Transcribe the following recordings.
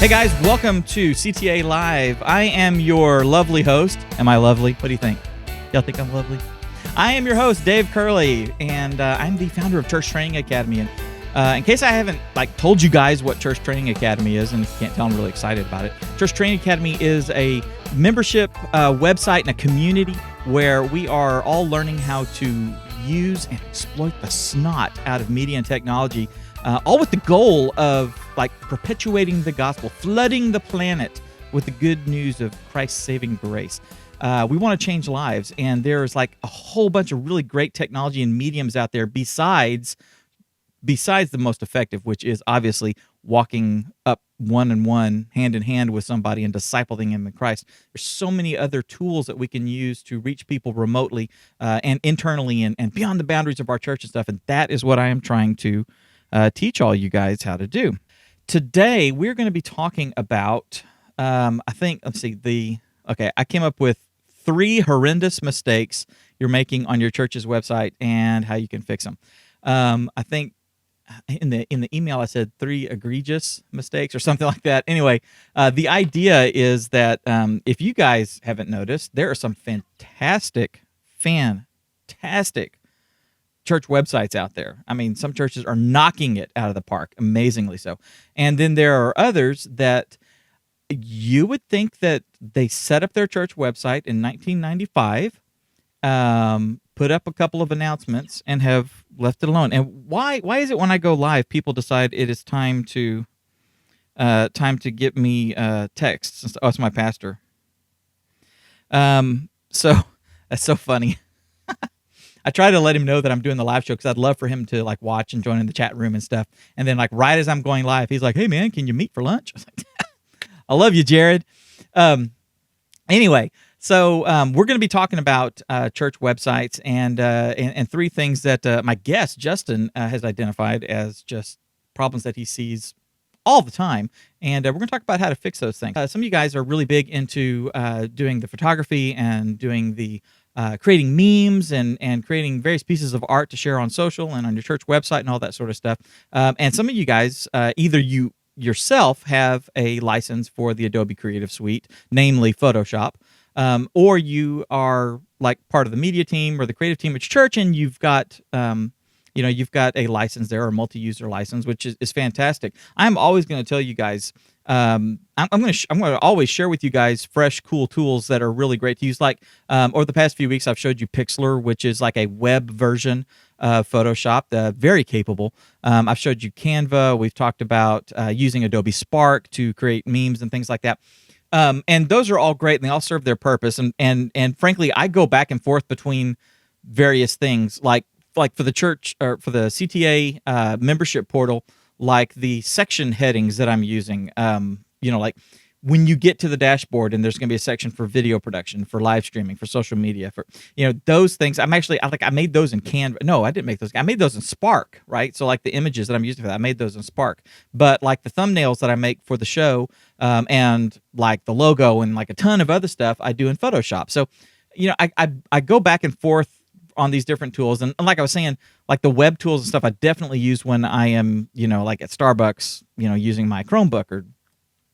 Hey guys, welcome to CTA Live. I am your lovely host. Am I lovely? What do you think? Y'all think I'm lovely? I am your host, Dave Curley, and I'm the founder of Church Training Academy. And in case I haven't told you guys what Church Training Academy is, and if you can't tell, I'm really excited about it. Church Training Academy is a membership website and a community where we are all learning how to use and exploit the snot out of media and technology, all with the goal of perpetuating the gospel, flooding the planet with the good news of Christ's saving grace. We want to change lives, and there's a whole bunch of really great technology and mediums out there besides the most effective, which is obviously walking up one-on-one, hand in hand with somebody and discipling them in Christ. There's so many other tools that we can use to reach people remotely and internally and beyond the boundaries of our church and stuff, and that is what I am trying to teach all you guys how to do. Today, we're going to be talking about, I came up with 3 horrendous mistakes you're making on your church's website and how you can fix them. I think in the email I said 3 egregious mistakes or something like that. Anyway, the idea is that if you guys haven't noticed, there are some fantastic church websites out there. I mean, some churches are knocking it out of the park, amazingly so. And then there are others that you would think that they set up their church website in 1995, put up a couple of announcements, and have left it alone. And why is it when I go live, people decide it is time to get me texts? Oh, it's my pastor. So that's so funny. I try to let him know that I'm doing the live show because I'd love for him to watch and join in the chat room and stuff. And then right as I'm going live, he's like, "Hey man, can you meet for lunch?" I was like, "I love you, Jared." Anyway, so we're going to be talking about church websites and 3 things that my guest Justin has identified as just problems that he sees all the time, and we're going to talk about how to fix those things. Some of you guys are really big into doing the photography and doing the creating memes and creating various pieces of art to share on social and on your church website and all that sort of stuff. And some of you guys, either you yourself have a license for the Adobe Creative Suite, namely Photoshop, or you are part of the media team or the creative team at your church, and you've got a license there, or a multi-user license, which is fantastic. I'm always going to tell you guys, I'm going to always share with you guys fresh, cool tools that are really great to use. Over the past few weeks, I've showed you Pixlr, which is a web version of Photoshop, very capable. I've showed you Canva. We've talked about using Adobe Spark to create memes and things like that. And those are all great, and they all serve their purpose. And frankly, I go back and forth between various things, like for the church or for the CTA membership portal, the section headings that I'm using. When you get to the dashboard and there's going to be a section for video production, for live streaming, for social media, for those things. I made those in Canva. No, I didn't make those. I made those in Spark, right? So the images that I'm using for that, I made those in Spark. But the thumbnails that I make for the show, and the logo and a ton of other stuff, I do in Photoshop. So, I go back and forth on these different tools, and like I was saying, the web tools and stuff, I definitely use when I am, at Starbucks, using my Chromebook, or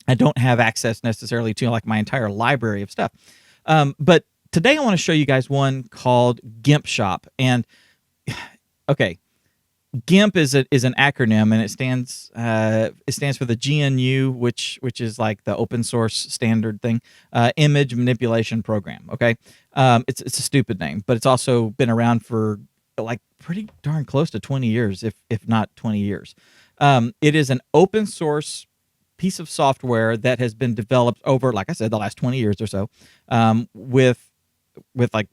I don't have access necessarily to my entire library of stuff. But today I want to show you guys one called GIMP Shop, and okay, GIMP is an acronym, and it stands for the GNU, which is the open source standard thing, image manipulation program. Okay, it's a stupid name, but it's also been around for pretty darn close to 20 years, if not 20 years. It is an open source piece of software that has been developed over, like I said, the last 20 years or so, with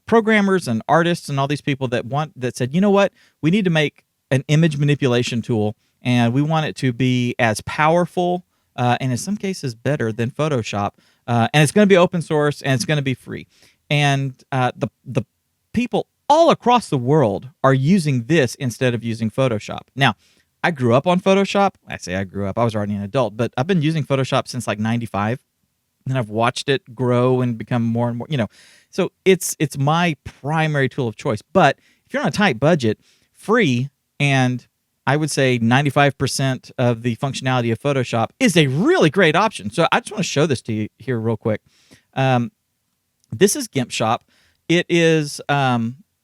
programmers and artists and all these people that said, you know what, we need to make an image manipulation tool, and we want it to be as powerful and in some cases better than Photoshop, and it's going to be open source and it's going to be free. And the people all across the world are using this instead of using Photoshop. Now, I grew up on Photoshop. I say I grew up. I was already an adult, but I've been using Photoshop since 95, and I've watched it grow and become more and more. So it's my primary tool of choice. But if you're on a tight budget, free and I would say 95% of the functionality of Photoshop is a really great option. So I just want to show this to you here real quick. Um, this is GIMP Shop. It is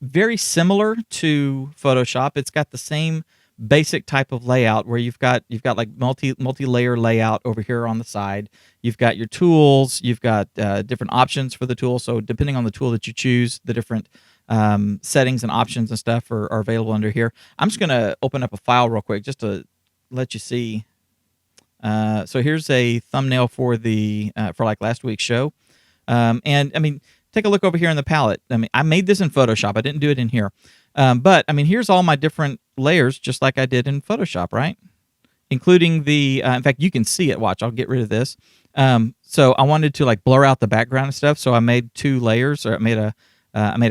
very similar to Photoshop. It's got the same basic type of layout where you've got like multi-layer layout over here on the side. You've got your tools. You've got different options for the tool. So depending on the tool that you choose, the different settings and options and stuff are available under here. I'm just going to open up a file real quick just to let you see. So here's a thumbnail for the for like last week's show. And I mean, take a look over here in the palette. I mean, I made this in Photoshop. I didn't do it in here. But I mean, here's all my different layers, just like I did in Photoshop, right? Including the, in fact, you can see it. Watch, I'll get rid of this. So I wanted to like blur out the background and stuff. So I made 2 layers, or I made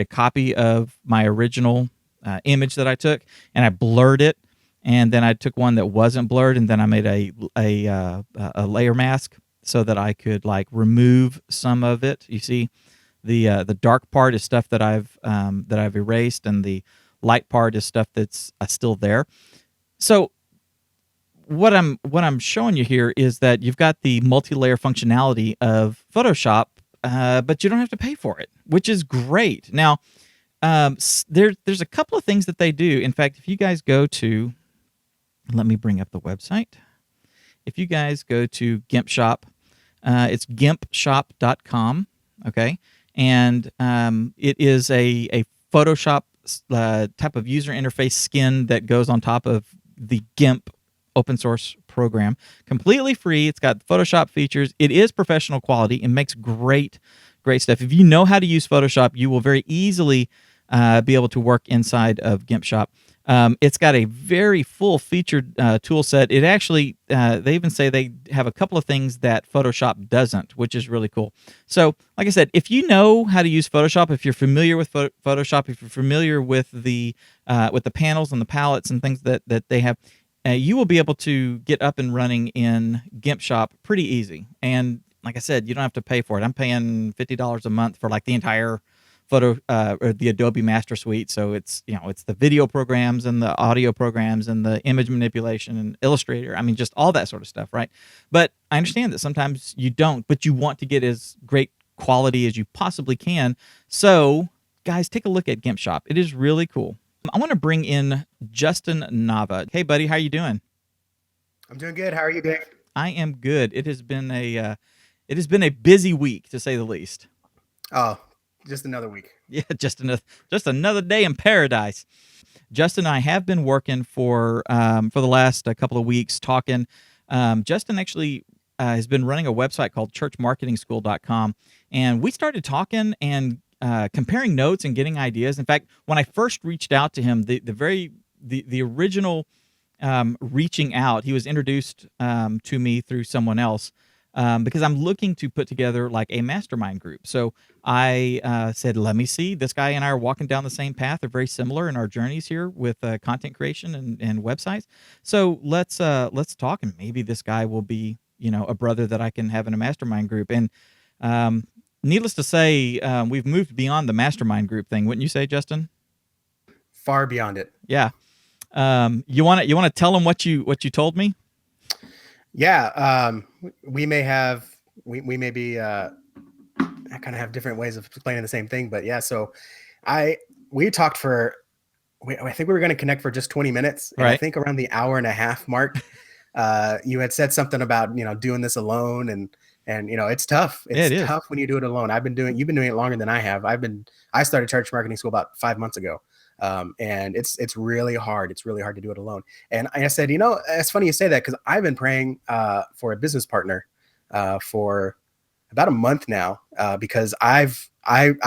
a copy of my original image that I took, and I blurred it. And then I took one that wasn't blurred, and then I made a layer mask so that I could like remove some of it. You see, the dark part is stuff that I've erased, and the light part is stuff that's still there. So what I'm showing you here is that you've got the multi-layer functionality of Photoshop, but you don't have to pay for it, which is great. Now, there's a couple of things that they do. In fact, if you guys go to, let me bring up the website. If you guys go to GIMP Shop, it's gimpshop.com, okay? And it is a Photoshop type of user interface skin that goes on top of the GIMP open source program. Completely free. It's got Photoshop features. It is professional quality. It makes great stuff. If you know how to use Photoshop, you will very easily be able to work inside of GIMP Shop. It's got a very full featured tool set. It actually, they even say they have a couple of things that Photoshop doesn't, which is really cool. So, like I said, if you know how to use Photoshop, if you're familiar with Photoshop, if you're familiar with the panels and the palettes and things that they have, you will be able to get up and running in GIMP Shop pretty easy. And like I said, you don't have to pay for it. I'm paying $50 a month for like the entire or the Adobe Master Suite. So it's it's the video programs and the audio programs and the image manipulation and Illustrator. I mean, just all that sort of stuff, right? But I understand that sometimes you don't, but you want to get as great quality as you possibly can. So guys, take a look at GIMP Shop. It is really cool. I want to bring in Justin Nava. Hey, buddy, how are you doing? I'm doing good. How are you, Dave? I am good. It has been a busy week, to say the least. Oh, just another week. Yeah, just another day in paradise. Justin and I have been working for the last couple of weeks talking. Justin actually has been running a website called churchmarketingschool.com, and we started talking and comparing notes and getting ideas. In fact, when I first reached out to him, the original reaching out, he was introduced to me through someone else. Because I'm looking to put together like a mastermind group. So I said, let me see. This guy and I are walking down the same path. They're very similar in our journeys here with content creation and websites. So let's talk, and maybe this guy will be a brother that I can have in a mastermind group. And needless to say, we've moved beyond the mastermind group thing, wouldn't you say, Justin? Far beyond it. Yeah. You want to tell them what you told me? Yeah, we may be I kind of have different ways of explaining the same thing, but yeah. So we talked I think we were going to connect for just 20 minutes, and right. I think around the hour and a half mark, you had said something about doing this alone, and it's tough. It's tough when you do it alone. You've been doing it longer than I have. I started Church Marketing School about 5 months ago. And it's really hard. It's really hard to do it alone. And I said, it's funny you say that, because I've been praying for a business partner for about a month now, because I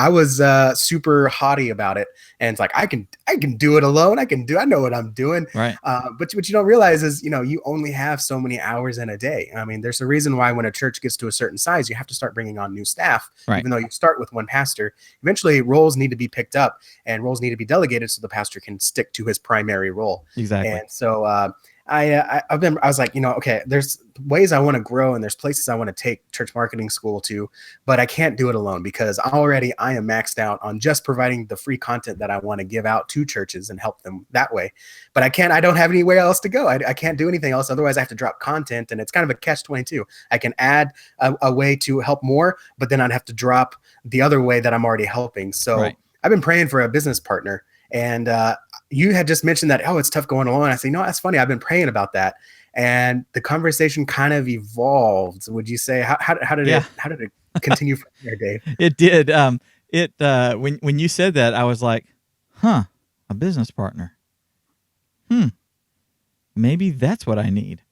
was super haughty about it, and it's like I can do it alone. I know what I'm doing. Right. But what you don't realize is you only have so many hours in a day. I mean, there's a reason why when a church gets to a certain size, you have to start bringing on new staff. Right. Even though you start with one pastor, eventually roles need to be picked up and roles need to be delegated so the pastor can stick to his primary role. Exactly. And so I was like, okay, there's ways I want to grow and there's places I want to take church marketing school to, but I can't do it alone because already I am maxed out on just providing the free content that I want to give out to churches and help them that way. But I don't have anywhere else to go. I can't do anything else. Otherwise I have to drop content, and it's kind of a catch-22. I can add a way to help more, but then I'd have to drop the other way that I'm already helping. So I've been praying for a business partner, and you had just mentioned that, it's tough going alone. I say, no, that's funny. I've been praying about that. And the conversation kind of evolved. Would you say, how did it continue from there, Dave? It did. When you said that, I was like, a business partner. Maybe that's what I need,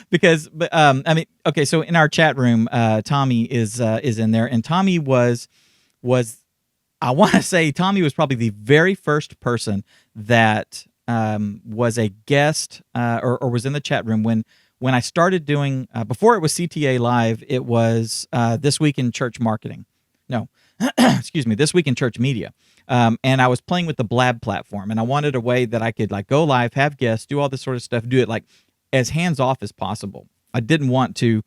because, I mean, okay. So in our chat room, Tommy is in there, and Tommy was, I want to say Tommy was probably the very first person that was a guest or was in the chat room when I started doing, before it was CTA Live, it was This Week in Church Marketing. No, excuse me, This Week in Church Media. And I was playing with the Blab platform, and I wanted a way that I could like go live, have guests, do all this sort of stuff, do it like as hands-off as possible. I didn't want to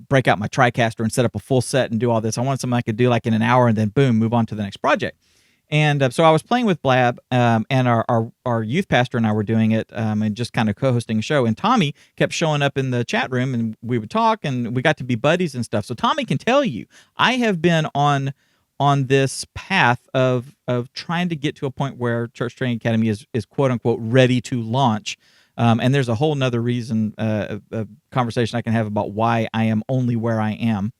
break out my TriCaster and set up a full set and do all this. I wanted something I could do like in an hour and then boom, move on to the next project. And so I was playing with Blab, and our youth pastor and I were doing it, and just kind of co-hosting a show. And Tommy kept showing up in the chat room, and we would talk, and we got to be buddies and stuff. So Tommy can tell you, I have been on this path of trying to get to a point where Church Training Academy is quote unquote ready to launch. And there's a whole nother reason, a conversation I can have about why I am only where I am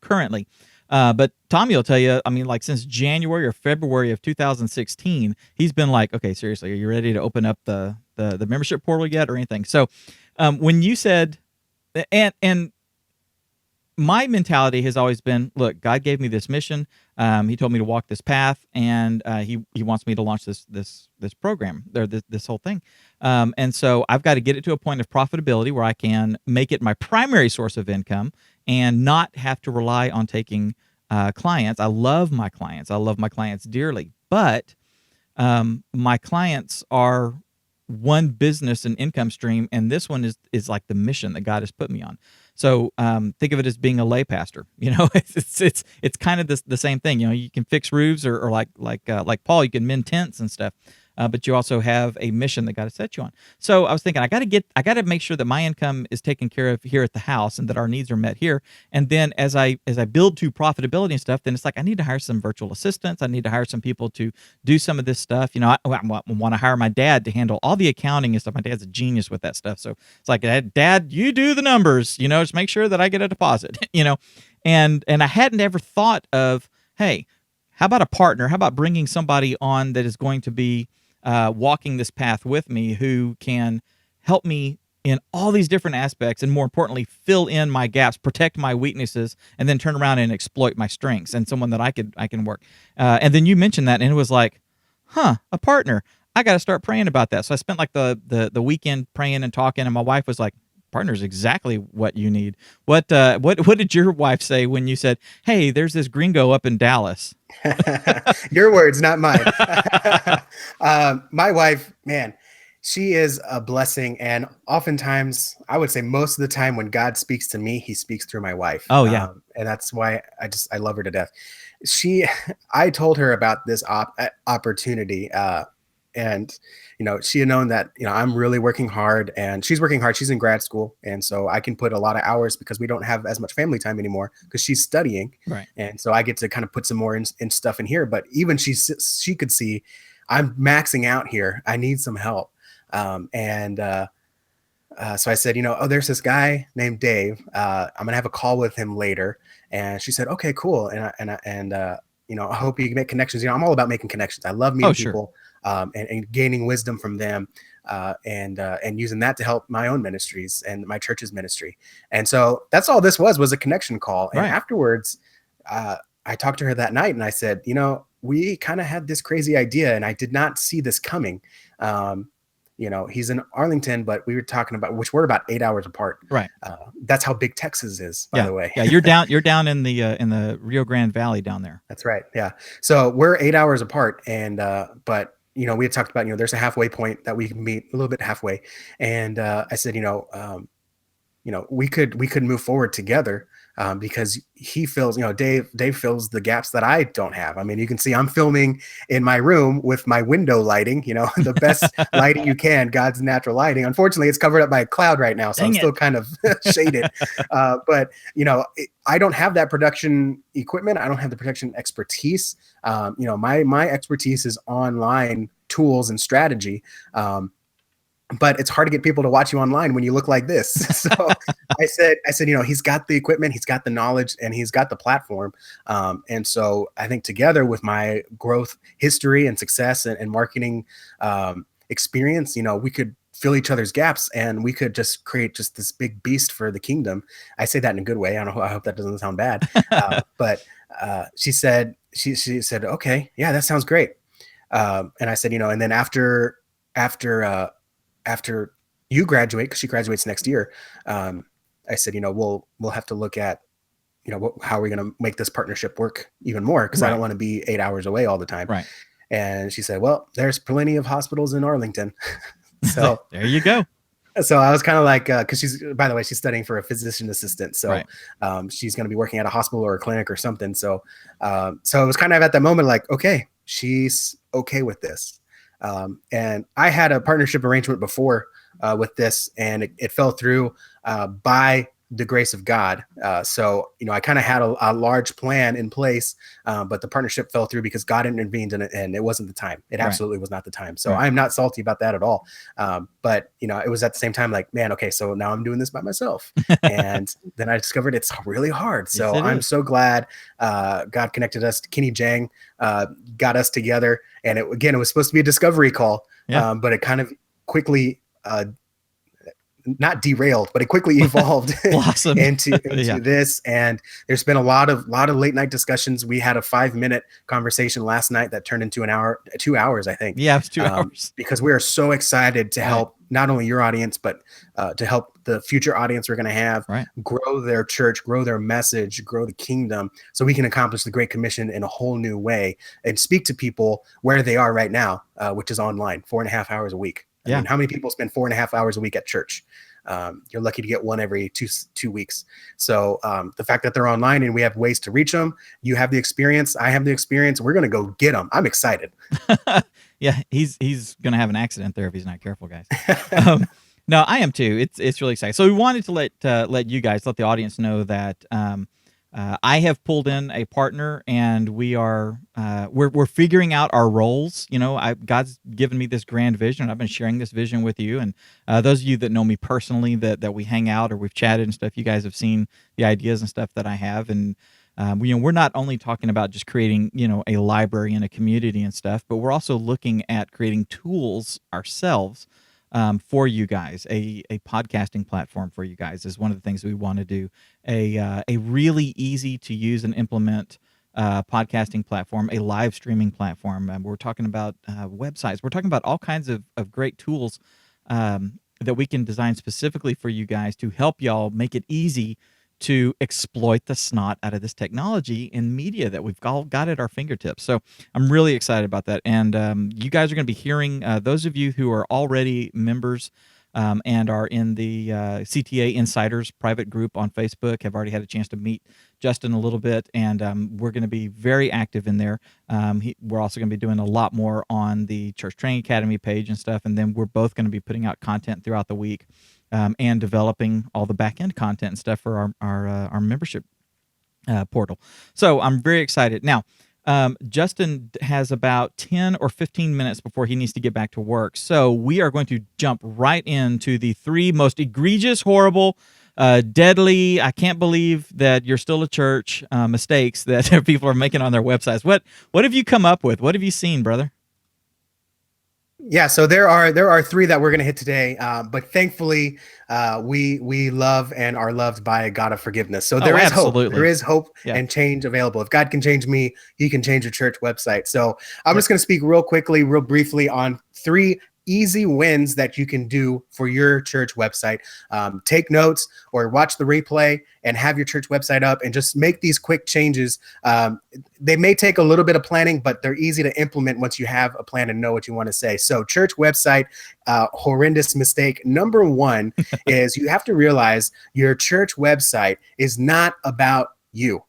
currently. But Tommy will tell you, I mean, like since January or February of 2016, he's been like, okay, seriously, are you ready to open up the membership portal yet or anything? So when you said, and my mentality has always been, look, God gave me this mission. He told me to walk this path, and he wants me to launch this program or this whole thing. And so I've got to get it to a point of profitability where I can make it my primary source of income and not have to rely on taking clients. I love my clients. I love my clients dearly, but my clients are one business and income stream, and this one is like the mission that God has put me on. So think of it as being a lay pastor. It's kind of the same thing. You can fix roofs or like Paul, you can mend tents and stuff. But you also have a mission that God has set you on. So I was thinking, I got to make sure that my income is taken care of here at the house and that our needs are met here. And then as I build to profitability and stuff, then it's like I need to hire some virtual assistants. I need to hire some people to do some of this stuff. I want to hire my dad to handle all the accounting and stuff. My dad's a genius with that stuff. So it's like, Dad, you do the numbers. Just make sure that I get a deposit. And I hadn't ever thought of, hey, how about a partner? How about bringing somebody on that is going to be walking this path with me, who can help me in all these different aspects, and more importantly, fill in my gaps, protect my weaknesses, and then turn around and exploit my strengths, and someone that I can work. And then you mentioned that, and it was like, a partner. I got to start praying about that. So I spent like the weekend praying and talking, and my wife was like, partner's exactly what you need. What did your wife say when you said, hey, there's this gringo up in Dallas? Your words, not mine. My wife, man, she is a blessing. And oftentimes, I would say most of the time when God speaks to me, he speaks through my wife. Oh, yeah. And that's why I love her to death. I told her about this opportunity, and she had known that I'm really working hard, and she's working hard. She's in grad school, and so I can put a lot of hours because we don't have as much family time anymore because she's studying, right? And so I get to kind of put some more in stuff in here. But even she could see I'm maxing out here. I need some help, so I said, there's this guy named Dave. I'm gonna have a call with him later. And she said, okay, cool. And I hope you can make connections. I'm all about making connections. I love meeting people. And gaining wisdom from them, and using that to help my own ministries and my church's ministry. And so that's all this was a connection call. And afterwards, I talked to her that night, and I said, we kind of had this crazy idea, and I did not see this coming. He's in Arlington, but we were talking about, which we're about 8 hours apart. Right. That's how big Texas is, by the way. Yeah. You're down in the Rio Grande Valley down there. That's right. Yeah. So we're 8 hours apart, and but we had talked about, there's a halfway point that we can meet a little bit halfway. And I said, we could move forward together, because he fills, Dave fills the gaps that I don't have. I mean, you can see I'm filming in my room with my window lighting, the best lighting you can, God's natural lighting. Unfortunately, it's covered up by a cloud right now, so I'm still kind of shaded. But I don't have that production equipment. I don't have the production expertise. My expertise is online tools and strategy. But it's hard to get people to watch you online when you look like this. So I said, he's got the equipment, he's got the knowledge, and he's got the platform. And so I think together with my growth history and success and marketing experience, we could fill each other's gaps, and we could just create just this big beast for the kingdom. I say that in a good way. I hope that doesn't sound bad. But she said, okay, yeah, that sounds great. And I said, and then after you graduate, because she graduates next year, I said, we'll have to look at, how are we going to make this partnership work even more? Because I don't want to be 8 hours away all the time. Right. And she said, well, there's plenty of hospitals in Arlington. So there you go. So I was kind of like, because by the way, she's studying for a physician assistant. So she's going to be working at a hospital or a clinic or something. So it was kind of at that moment, like, okay, she's okay with this. And I had a partnership arrangement before with this, and it fell through by the grace of God. So, I kind of had a large plan in place, but the partnership fell through because God intervened in it, and it wasn't the time. It absolutely was not the time. So I'm not salty about that at all. But, it was at the same time like, man, okay, so now I'm doing this by myself. And then I discovered it's really hard. So I'm so glad God connected us. Kenny Jang got us together. And it was supposed to be a discovery call, but it kind of quickly not derailed, but it quickly evolved into this. And there's been a lot of late night discussions. We had a 5-minute conversation last night that turned into 2 hours, I think. Yeah, it was 2 hours. Because we are so excited to help not only your audience, but to help the future audience we're going to have grow their church, grow their message, grow the kingdom, so we can accomplish the Great Commission in a whole new way and speak to people where they are right now, which is online, 4.5 hours a week. I mean, how many people spend 4.5 hours a week at church? You're lucky to get one every two weeks. So the fact that they're online and we have ways to reach them, you have the experience, I have the experience, we're going to go get them. I'm excited. Yeah, he's going to have an accident there if he's not careful, guys. No, I am too. It's really exciting. So we wanted to let the audience know that I have pulled in a partner, and we are we're figuring out our roles. God's given me this grand vision, and I've been sharing this vision with you. And those of you that know me personally, that we hang out or we've chatted and stuff, you guys have seen the ideas and stuff that I have. And we're not only talking about just creating a library and a community and stuff, but we're also looking at creating tools ourselves. For you guys, a podcasting platform for you guys is one of the things we want to do. A really easy to use and implement podcasting platform, a live streaming platform. We're talking about websites. We're talking about all kinds of great tools that we can design specifically for you guys to help y'all make it easy to exploit the snot out of this technology in media that we've all got at our fingertips. So I'm really excited about that. And you guys are going to be hearing, those of you who are already members and are in the CTA Insiders private group on Facebook, have already had a chance to meet Justin a little bit. And we're going to be very active in there. We're also going to be doing a lot more on the Church Training Academy page and stuff. And then we're both going to be putting out content throughout the week. And developing all the back end content and stuff for our membership portal. So I'm very excited. Now, Justin has about 10 or 15 minutes before he needs to get back to work. So we are going to jump right into the 3 most egregious, horrible, deadly, I can't believe that you're still a church, mistakes that people are making on their websites. What have you come up with? What have you seen, brother? Yeah, so there are 3 that we're going to hit today, but thankfully we love and are loved by a God of forgiveness. So there is hope. There is hope and change available. If God can change me, He can change your church website. So I'm just going to speak real quickly, real briefly on 3 easy wins that you can do for your church website. Take notes or watch the replay and have your church website up and just make these quick changes. They may take a little bit of planning, but they're easy to implement once you have a plan and know what you want to say. So church website, horrendous mistake. Number one is you have to realize your church website is not about you.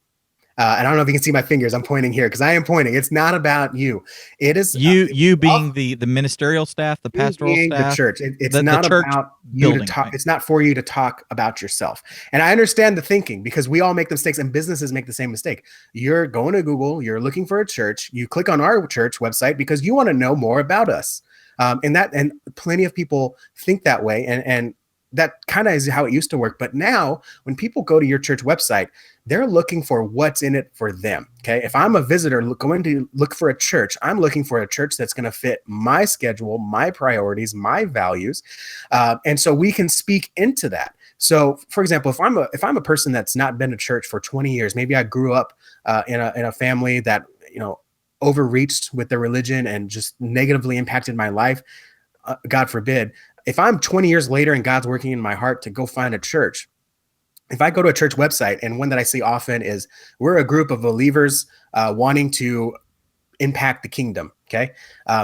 And I don't know if you can see my fingers. I'm pointing here because I am pointing. It's not about you. It is you being the ministerial staff, the pastoral staff, the church. It's not church about you to building, talk. right? It's not for you to talk about yourself. And I understand the thinking because we all make mistakes and businesses make the same mistake. You're going to Google, you're looking for a church, you click on our church website because you want to know more about us. And plenty of people think that way. And that kind of is how it used to work. But now when people go to your church website, they're looking for what's in it for them. Okay. If I'm a visitor going to look for a church, I'm looking for a church that's going to fit my schedule, my priorities, my values. And so we can speak into that. So for example, if I'm a person that's not been to church for 20 years, maybe I grew up in a family that, overreached with their religion and just negatively impacted my life. God forbid. If I'm 20 years later and God's working in my heart to go find a church, if I go to a church website, and one that I see often is we're a group of believers wanting to impact the kingdom. Okay.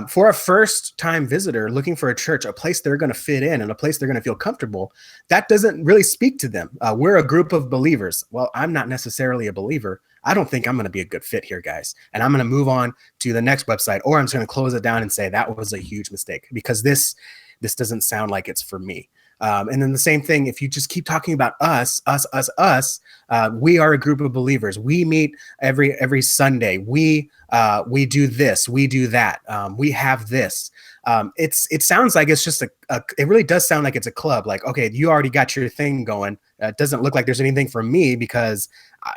For a first time visitor looking for a church, a place they're going to fit in and a place they're going to feel comfortable, that doesn't really speak to them. We're a group of believers. Well, I'm not necessarily a believer. I don't think I'm going to be a good fit here, guys. And I'm going to move on to the next website, or I'm just going to close it down and say that was a huge mistake because this doesn't sound like it's for me. And then the same thing, if you just keep talking about us, we are a group of believers. We meet every Sunday. We do this, we do that. We have this. It sounds like it's just it really does sound like it's a club. Like, okay, you already got your thing going. It doesn't look like there's anything for me because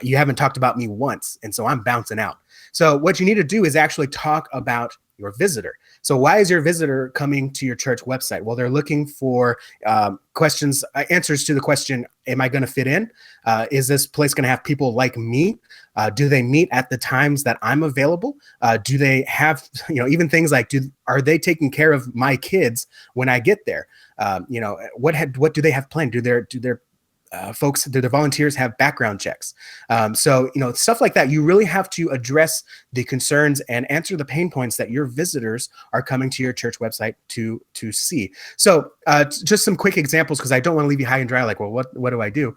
you haven't talked about me once. And so I'm bouncing out. So what you need to do is actually talk about your visitor. So why is your visitor coming to your church website? Well, they're looking for answers to the question, am I going to fit in? Is this place going to have people like me? Do they meet at the times that I'm available? Do they have, even things like, are they taking care of my kids when I get there? What do they have planned? Do their do the volunteers have background checks? So stuff like that. You really have to address the concerns and answer the pain points that your visitors are coming to your church website to see. So just some quick examples, because I don't want to leave you high and dry. Like, well, what do I do?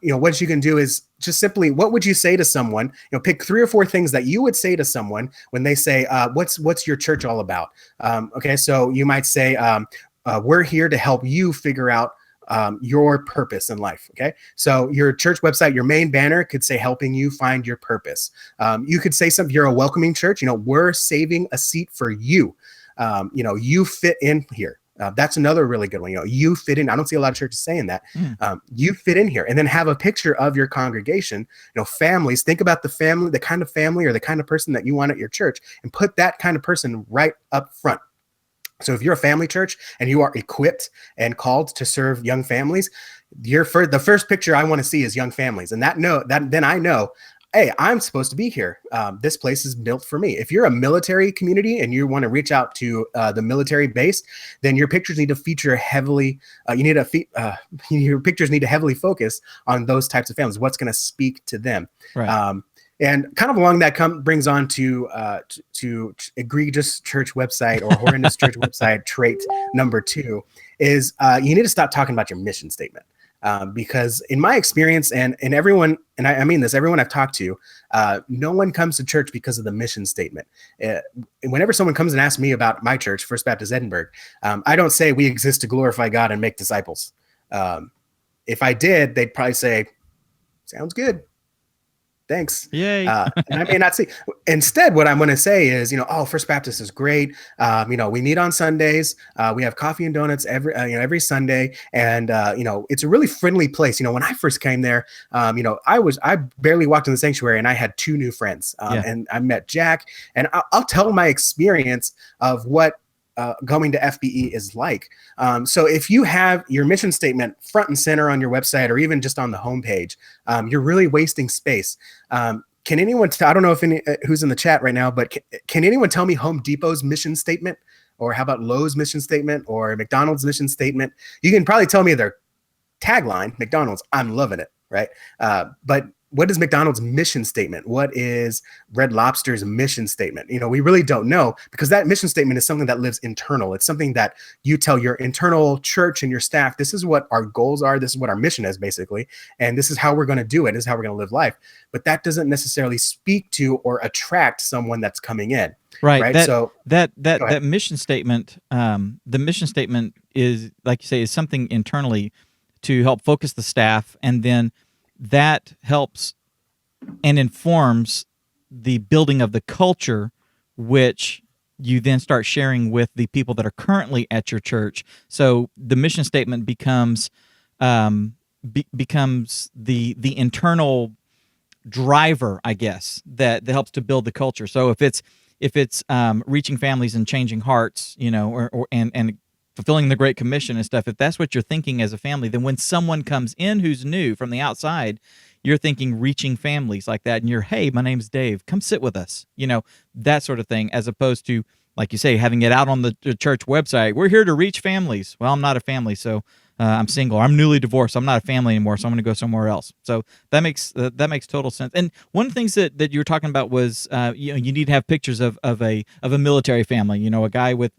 What you can do is just simply, what would you say to someone? Pick 3 or 4 things that you would say to someone when they say, what's your church all about? Okay, so you might say, we're here to help you figure out your purpose in life. Okay. So your church website, your main banner could say helping you find your purpose. You could say something, you're a welcoming church, we're saving a seat for you. You fit in here. That's another really good one. You fit in. I don't see a lot of churches saying that. You fit in here, and then have a picture of your congregation, families. Think about the family, the kind of family or the kind of person that you want at your church, and put that kind of person right up front. So if you're a family church and you are equipped and called to serve young families, the first picture I want to see is young families. And then I know, hey, I'm supposed to be here. This place is built for me. If you're a military community and you want to reach out to the military base, then your pictures need to feature heavily. Your pictures need to heavily focus on those types of families. What's going to speak to them? Right. And kind of along that brings on to egregious church website or horrendous church website trait number 2 is you need to stop talking about your mission statement. Because in my experience and everyone, and I mean this, everyone I've talked to, no one comes to church because of the mission statement. Whenever someone comes and asks me about my church, First Baptist Edinburgh, I don't say we exist to glorify God and make disciples. If I did, they'd probably say, sounds good. Thanks. Yay. And I may not see. Instead, what I'm going to say is, First Baptist is great. We meet on Sundays. We have coffee and donuts every Sunday, and it's a really friendly place. When I first came there, I barely walked in the sanctuary, and I had 2 new friends, and I met Jack, and I'll tell my experience of what going to FBE is like. So if you have your mission statement front and center on your website or even just on the homepage, you're really wasting space. can anyone I don't know if any who's in the chat right now, but can anyone tell me Home Depot's mission statement, or how about Lowe's mission statement, or McDonald's mission statement? You can probably tell me their tagline, McDonald's, I'm loving it, right? But what is McDonald's mission statement? What is Red Lobster's mission statement? We really don't know, because that mission statement is something that lives internal. It's something that you tell your internal church and your staff, this is what our goals are. This is what our mission is, basically. And this is how we're going to do it. This is how we're going to live life. But that doesn't necessarily speak to or attract someone that's coming in. Right. That mission statement, the mission statement is, like you say, is something internally to help focus the staff, and then that helps and informs the building of the culture, which you then start sharing with the people that are currently at your church. So the mission statement becomes becomes the internal driver, I guess, that helps to build the culture. So if it's reaching families and changing hearts, and fulfilling the Great Commission and stuff, if that's what you're thinking as a family, then when someone comes in who's new from the outside, you're thinking reaching families like that, and you're, hey, my name's Dave, come sit with us, that sort of thing, as opposed to, like you say, having it out on the church website, we're here to reach families. Well, I'm not a family, so I'm single. I'm newly divorced. I'm not a family anymore, so I'm going to go somewhere else. So that makes total sense. And one of the things that you were talking about was you need to have pictures of a military family. A guy with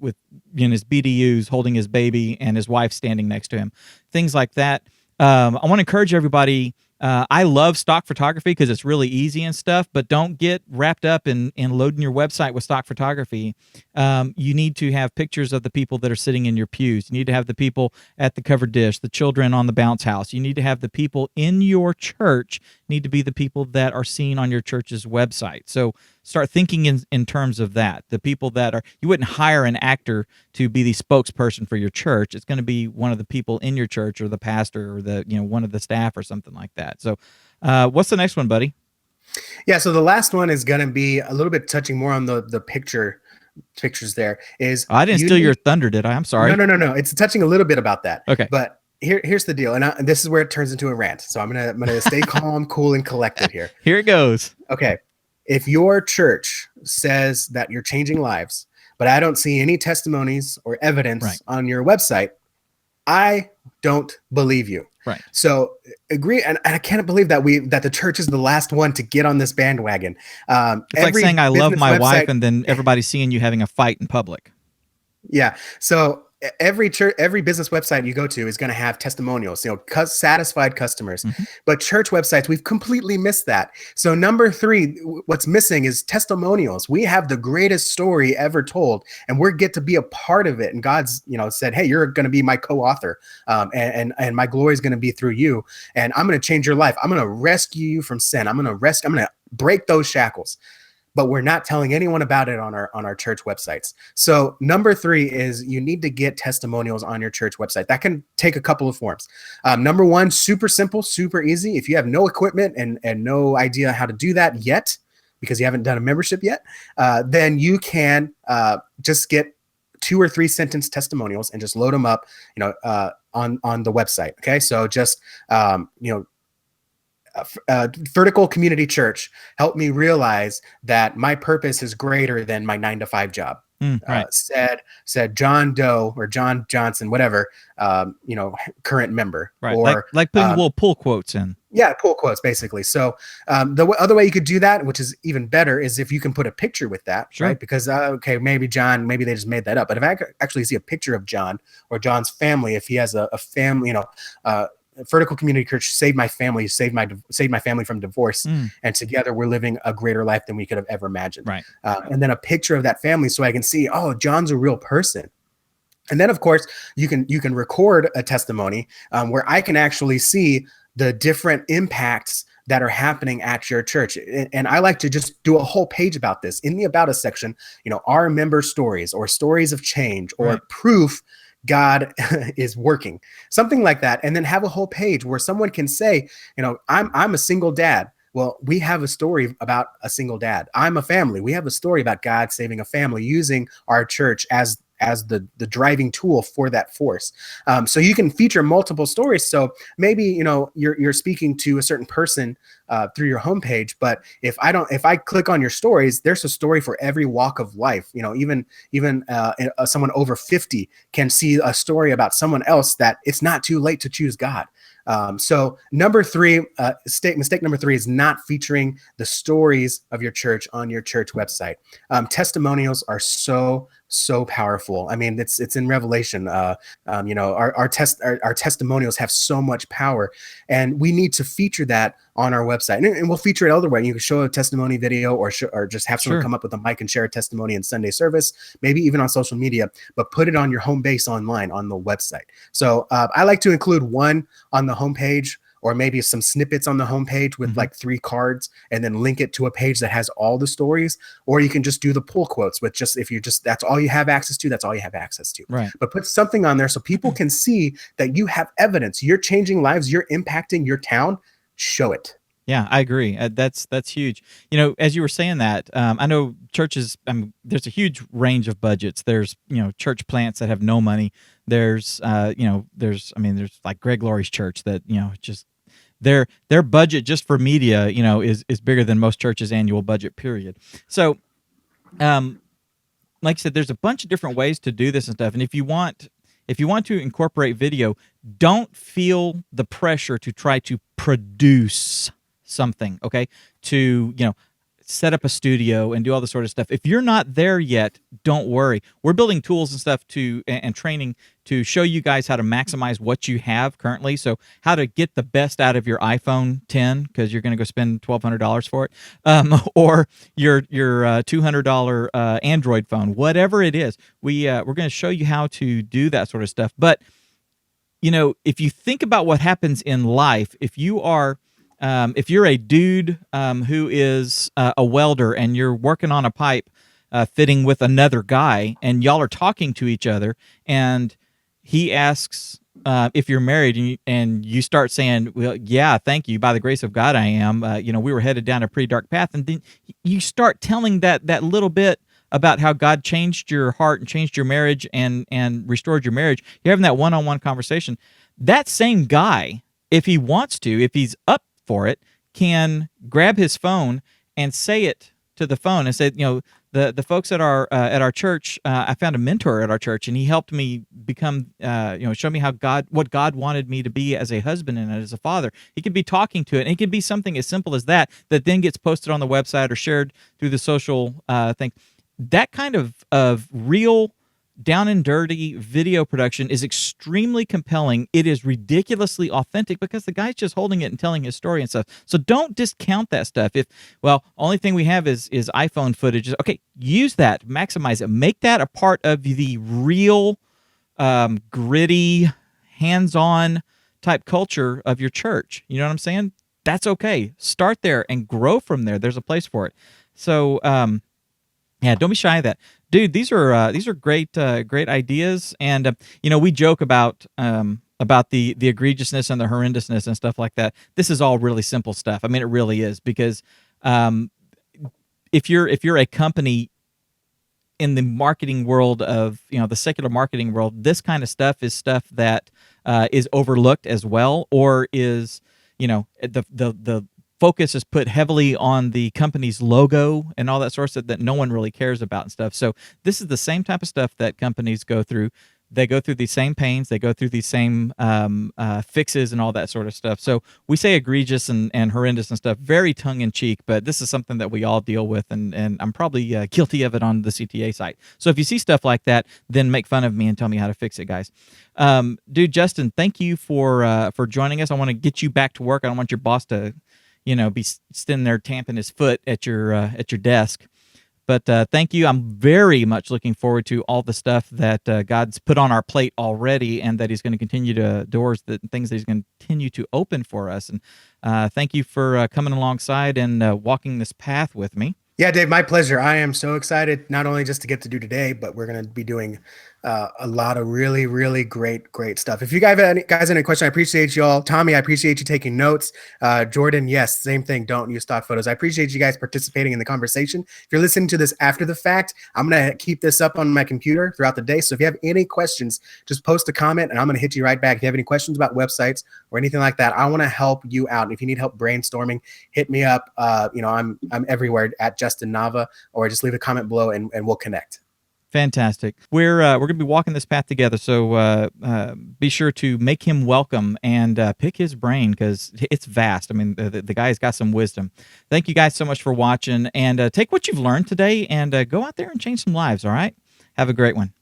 his BDUs holding his baby and his wife standing next to him. Things like that. I want to encourage everybody. I love stock photography because it's really easy and stuff, but don't get wrapped up in loading your website with stock photography. You need to have pictures of the people that are sitting in your pews. You need to have the people at the covered dish, the children on the bounce house. You need to have the people in your church need to be the people that are seen on your church's website. So start thinking in terms of that. The people that are, you wouldn't hire an actor to be the spokesperson for your church. It's going to be one of the people in your church, or the pastor, or the one of the staff, or something like that. So what's the next one, buddy? Yeah, so the last one is going to be a little bit touching more on the pictures there. I didn't steal your thunder, did I? I'm sorry. No. It's touching a little bit about that. Okay. But here's the deal, and this is where it turns into a rant. So I'm gonna stay calm, cool, and collected here. Here it goes. Okay. If your church says that you're changing lives, but I don't see any testimonies or evidence on your website, I don't believe you. Right. So agree, and I can't believe that the church is the last one to get on this bandwagon. It's like saying I love my wife, and then everybody's seeing you having a fight in public. Yeah. So every business website you go to is going to have testimonials, satisfied customers. Mm-hmm. But church websites, we've completely missed that. So number 3, what's missing is testimonials. We have the greatest story ever told, and we get to be a part of it. And God's, said, hey, you're going to be my co-author, and my glory is going to be through you. And I'm going to change your life. I'm going to rescue you from sin. I'm going to break those shackles. But we're not telling anyone about it on our church websites. So number 3 is you need to get testimonials on your church website. That can take a couple of forms. Number 1, super simple, super easy. If you have no equipment and no idea how to do that yet, because you haven't done a membership yet, then you can just get 2 or 3 sentence testimonials and just load them up, on the website. Okay, so just Vertical Community Church helped me realize that my purpose is greater than my 9-to-5 job. Right. Said John Doe or John Johnson, whatever, current member. Right. Or like putting little pull quotes in. Yeah, pull quotes basically. So the other way you could do that, which is even better, is if you can put a picture with that, sure. Right? Because maybe they just made that up. But if I actually see a picture of John or John's family, if he has a family, Vertical Community Church saved my family, saved my family from divorce, and together we're living a greater life than we could have ever imagined. Right. And then a picture of that family, so I can see, oh, John's a real person. And then, of course, you can record a testimony where I can actually see the different impacts that are happening at your church. And I like to just do a whole page about this in the About Us section. Our member stories, or stories of change, or proof God is working, something like that. And then have a whole page where someone can say, I'm a single dad. Well, we have a story about a single dad. I'm a family. We have a story about God saving a family using our church as as the driving tool for that force. So you can feature multiple stories. So maybe, you're speaking to a certain person through your homepage, but if I click on your stories, there's a story for every walk of life. Even someone over 50 can see a story about someone else, that it's not too late to choose God. So number three, mistake number three is not featuring the stories of your church on your church website. Testimonials are so powerful. I mean, it's in Revelation. Our testimonials have so much power, and we need to feature that on our website. And we'll feature it other way. You can show a testimony video, or just have someone come up with a mic and share a testimony in Sunday service, maybe even on social media, but put it on your home base online on the website. So I like to include one on the homepage, or maybe some snippets on the homepage with like 3 cards, and then link it to a page that has all the stories. Or you can just do the pull quotes with that's all you have access to, that's all you have access to. Right. But put something on there so people can see that you have evidence, you're changing lives, you're impacting your town. Show it. Yeah, I agree. That's huge. As you were saying that, I know churches. There's a huge range of budgets. There's church plants that have no money. There's there's like Greg Laurie's church that just their budget just for media is bigger than most churches' annual budget. Period. So, like I said, there's a bunch of different ways to do this and stuff. And if you want to incorporate video, don't feel the pressure to try to produce something, okay? To, set up a studio and do all this sort of stuff. If you're not there yet, don't worry. We're building tools and stuff and training to show you guys how to maximize what you have currently. So how to get the best out of your iPhone 10, because you're going to go spend $1,200 for it, or your $200 Android phone, whatever it is. We're going to show you how to do that sort of stuff. But if you think about what happens in life, if you're a dude who is a welder and you're working on a pipe fitting with another guy, and y'all are talking to each other, and he asks if you're married, and you start saying, well, yeah, thank you, by the grace of God I am. We were headed down a pretty dark path, and then you start telling that little bit about how God changed your heart and changed your marriage and restored your marriage. You're having that one-on-one conversation. That same guy, if he wants to, if he's up for it, can grab his phone and say it to the phone and say, the folks at our church, I found a mentor at our church, and he helped me become, show me what God wanted me to be as a husband and as a father. He could be talking to it, and it could be something as simple as that then gets posted on the website or shared through the social thing. That kind of real, down and dirty video production is extremely compelling. It is ridiculously authentic because the guy's just holding it and telling his story and stuff. So don't discount that stuff. Only thing we have is iPhone footage. Okay, use that, maximize it, make that a part of the real, gritty, hands-on type culture of your church. You know what I'm saying? That's okay. Start there and grow from there. There's a place for it. So, yeah, don't be shy of that, dude. These are great ideas, and we joke about the egregiousness and the horrendousness and stuff like that. This is all really simple stuff. I mean, it really is, because if you're a company in the marketing world of the secular marketing world, this kind of stuff is stuff that is overlooked as well, or is the focus is put heavily on the company's logo and all that sort of stuff that no one really cares about and stuff. So this is the same type of stuff that companies go through. They go through these same pains. They go through these same fixes and all that sort of stuff. So we say egregious and horrendous and stuff very tongue-in-cheek, but this is something that we all deal with, and I'm probably guilty of it on the CTA site. So if you see stuff like that, then make fun of me and tell me how to fix it, guys. Dude, Justin, thank you for joining us. I want to get you back to work. I don't want your boss to be standing there tamping his foot at your desk. But thank you. I'm very much looking forward to all the stuff that God's put on our plate already, and that He's going to continue to things that He's going to continue to open for us. And thank you for coming alongside and walking this path with me. Yeah, Dave, my pleasure. I am so excited, not only just to get to do today, but we're going to be doing a lot of really, really great stuff. If you guys have any question, I appreciate you all. Tommy, I appreciate you taking notes. Jordan, yes, same thing. Don't use stock photos. I appreciate you guys participating in the conversation. If you're listening to this after the fact, I'm going to keep this up on my computer throughout the day. So if you have any questions, just post a comment and I'm going to hit you right back. If you have any questions about websites or anything like that, I want to help you out. And if you need help brainstorming, hit me up. I'm everywhere at Justin Nava, or just leave a comment below and we'll connect. Fantastic. We're going to be walking this path together, so be sure to make him welcome and pick his brain because it's vast. I mean, the guy's got some wisdom. Thank you guys so much for watching, and take what you've learned today and go out there and change some lives. All right. Have a great one.